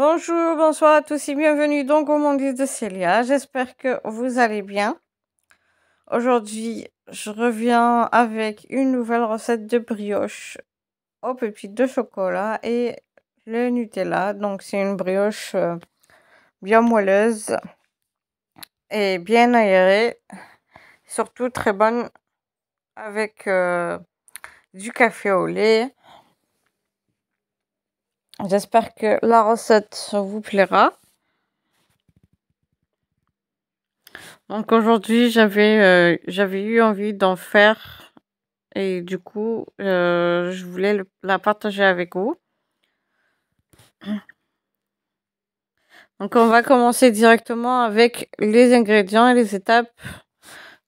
Bonjour, bonsoir à tous et bienvenue donc au monde de Célia. J'espère que vous allez bien. Aujourd'hui, je reviens avec une nouvelle recette de brioche aux pépites de chocolat et le Nutella. Donc, c'est une brioche bien moelleuse et bien aérée, surtout très bonne avec du café au lait. J'espère que la recette vous plaira. Donc aujourd'hui, j'avais eu envie d'en faire et du coup, je voulais la partager avec vous. Donc on va commencer directement avec les ingrédients et les étapes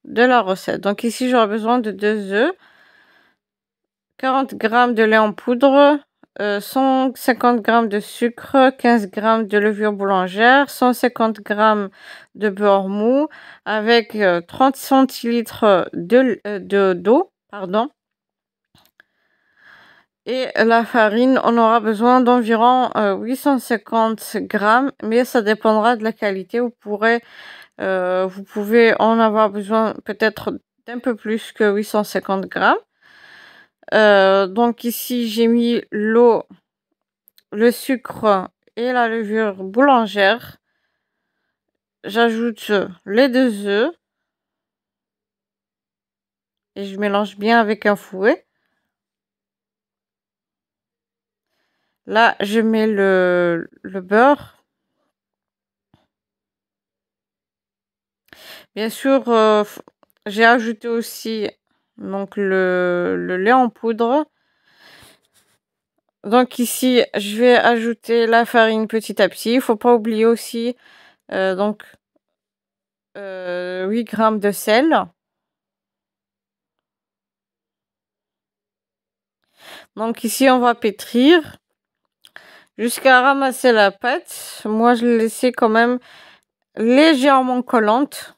de la recette. Donc ici, j'aurai besoin de 2 œufs, 40 g de lait en poudre, 150 g de sucre, 15 g de levure boulangère, 150 g de beurre mou avec 30 centilitres d'eau, pardon. Et la farine, on aura besoin d'environ 850 grammes, mais ça dépendra de la qualité. Vous pouvez en avoir besoin peut-être d'un peu plus que 850 grammes. Donc ici, j'ai mis l'eau, le sucre et la levure boulangère. J'ajoute les 2 œufs et je mélange bien avec un fouet. Là, je mets le beurre. Bien sûr, j'ai ajouté aussi donc le lait en poudre. Donc ici, je vais ajouter la farine petit à petit. Il faut pas oublier aussi 8 g de sel. Donc ici, on va pétrir jusqu'à ramasser la pâte. Moi, je l'ai laissée quand même légèrement collante.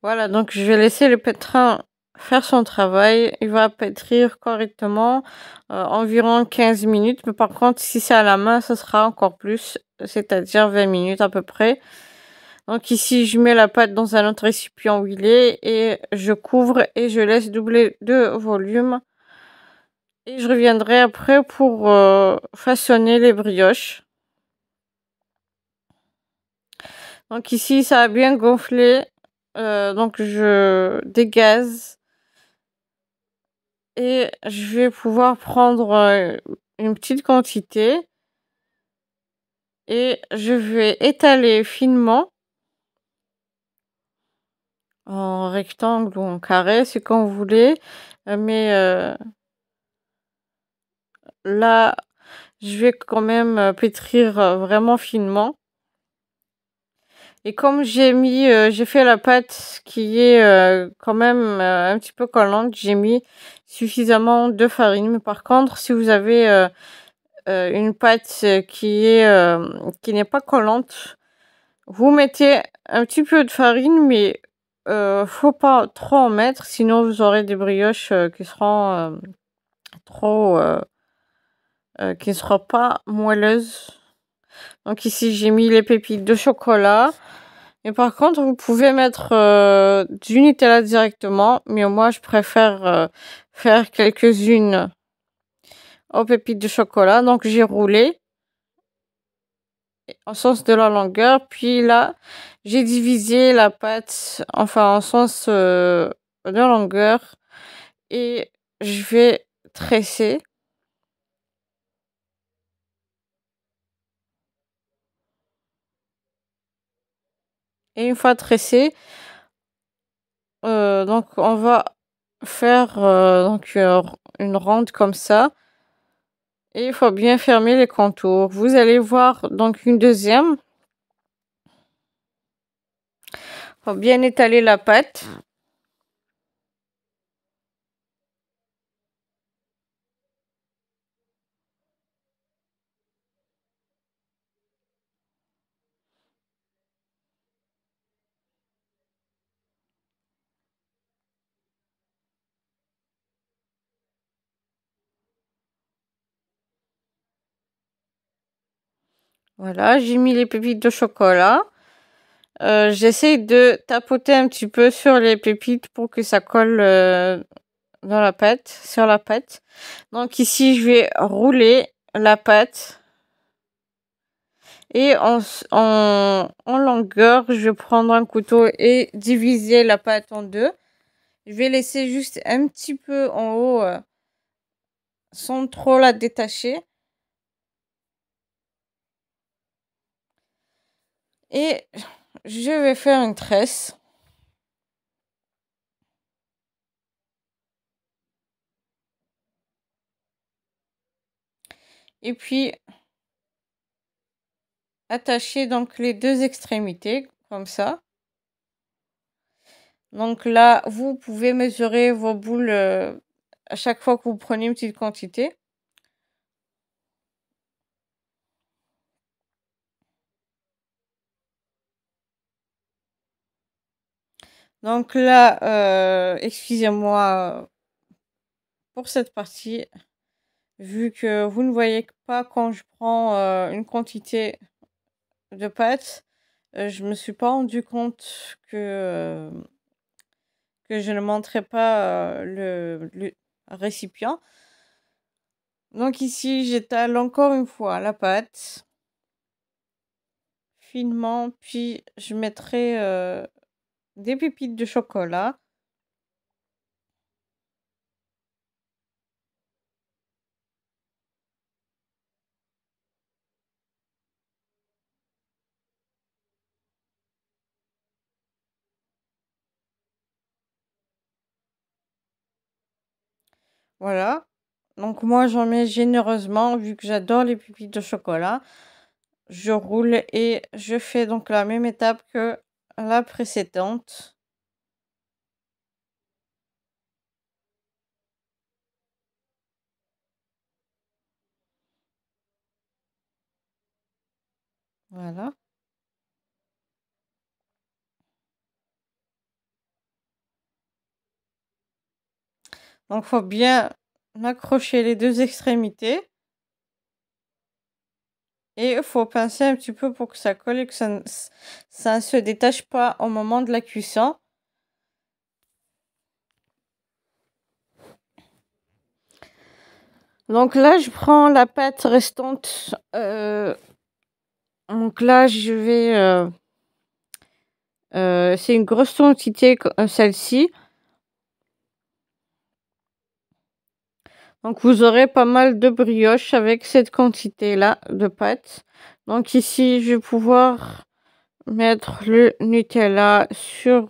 Voilà, donc je vais laisser le pétrin faire son travail. Il va pétrir correctement environ 15 minutes. Mais par contre, si c'est à la main, ce sera encore plus, c'est-à-dire 20 minutes à peu près. Donc ici, je mets la pâte dans un autre récipient huilé et je couvre et je laisse doubler de volume. Et je reviendrai après pour façonner les brioches. Donc ici, ça a bien gonflé. Donc je dégaze. Et je vais pouvoir prendre une petite quantité. Et je vais étaler finement. En rectangle ou en carré, c'est comme vous voulez. Mais là, je vais quand même pétrir vraiment finement. Et comme j'ai fait la pâte qui est quand même un petit peu collante, j'ai mis suffisamment de farine. Mais par contre, si vous avez une pâte qui n'est pas collante, vous mettez un petit peu de farine, mais faut pas trop en mettre, sinon vous aurez des brioches qui seront qui ne seront pas moelleuses. Donc ici, j'ai mis les pépites de chocolat. Et par contre, vous pouvez mettre du Nutella directement. Mais moi, je préfère faire quelques-unes aux pépites de chocolat. Donc, j'ai roulé en sens de la longueur. Puis là, j'ai divisé la pâte, enfin, en sens de longueur. Et je vais tresser. Et une fois tressé, donc on va faire une ronde comme ça. Et il faut bien fermer les contours. Vous allez voir donc une deuxième. Il faut bien étaler la pâte. Voilà, j'ai mis les pépites de chocolat. J'essaye de tapoter un petit peu sur les pépites pour que ça colle dans la pâte, sur la pâte. Donc ici, je vais rouler la pâte. Et en longueur, je vais prendre un couteau et diviser la pâte en deux. Je vais laisser juste un petit peu en haut sans trop la détacher. Et je vais faire une tresse. Et puis attacher donc les deux extrémités comme ça. Donc là, vous pouvez mesurer vos boules à chaque fois que vous prenez une petite quantité. Donc là, excusez-moi pour cette partie, vu que vous ne voyez pas quand je prends une quantité de pâte, je me suis pas rendu compte que je ne montrais pas le récipient. Donc ici, j'étale encore une fois la pâte finement, puis je mettrai des pépites de chocolat. Voilà. Donc moi, j'en mets généreusement vu que j'adore les pépites de chocolat. Je roule et je fais donc la même étape que la précédente. Voilà. Donc, faut bien accrocher les deux extrémités. Et il faut pincer un petit peu pour que ça colle et que ça ne se détache pas au moment de la cuisson. Donc là, je prends la pâte restante. Donc là, je vais... c'est une grosse quantité, celle-ci. Donc vous aurez pas mal de brioche avec cette quantité-là de pâte. Donc ici, je vais pouvoir mettre le Nutella sur,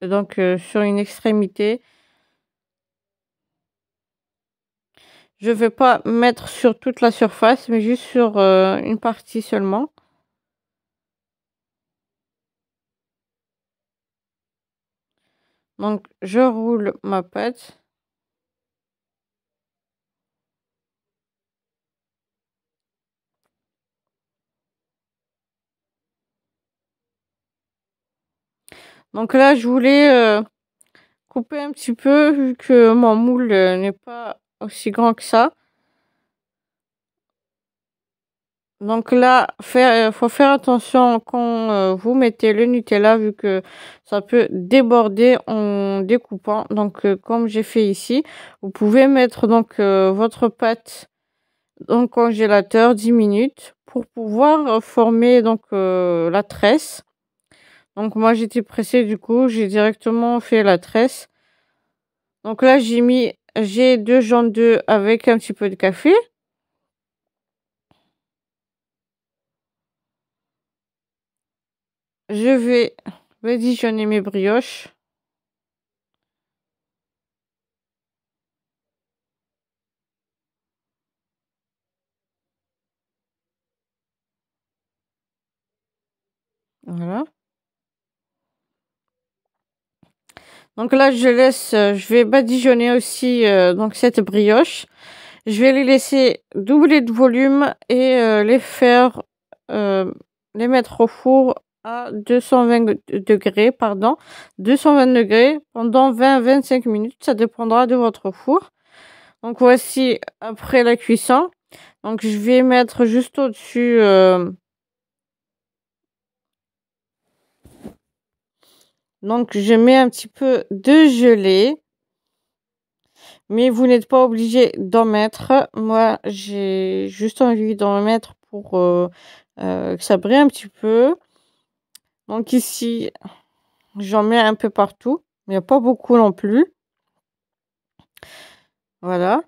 sur une extrémité. Je vais pas mettre sur toute la surface, mais juste sur une partie seulement. Donc je roule ma pâte. Donc là, je voulais couper un petit peu vu que mon moule n'est pas aussi grand que ça. Donc là, faut faire attention quand vous mettez le Nutella vu que ça peut déborder en découpant. Donc comme j'ai fait ici, vous pouvez mettre donc votre pâte dans le congélateur 10 minutes pour pouvoir former donc la tresse. Donc moi j'étais pressée, du coup j'ai directement fait la tresse. Donc là j'ai 2 jaunes d'œufs avec un petit peu de café. Je vais badigeonner mes brioches. Voilà. Donc là je vais badigeonner aussi donc cette brioche. Je vais les laisser doubler de volume et les mettre au four à 220 degrés, pardon, 220 degrés pendant 20-25 minutes. Ça dépendra de votre four. Donc voici après la cuisson. Donc je vais mettre juste au-dessus donc je mets un petit peu de gelée. Mais vous n'êtes pas obligé d'en mettre. Moi, j'ai juste envie d'en mettre pour que ça brille un petit peu. Donc ici, j'en mets un peu partout, mais pas beaucoup non plus. Voilà.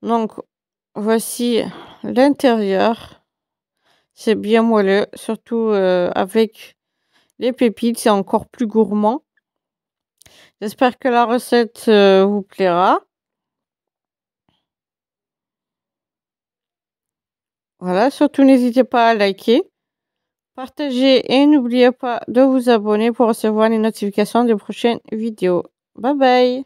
Donc voici l'intérieur. C'est bien moelleux, surtout avec les pépites, c'est encore plus gourmand. J'espère que la recette vous plaira. Voilà, surtout n'hésitez pas à liker, partager et n'oubliez pas de vous abonner pour recevoir les notifications des prochaines vidéos. Bye bye!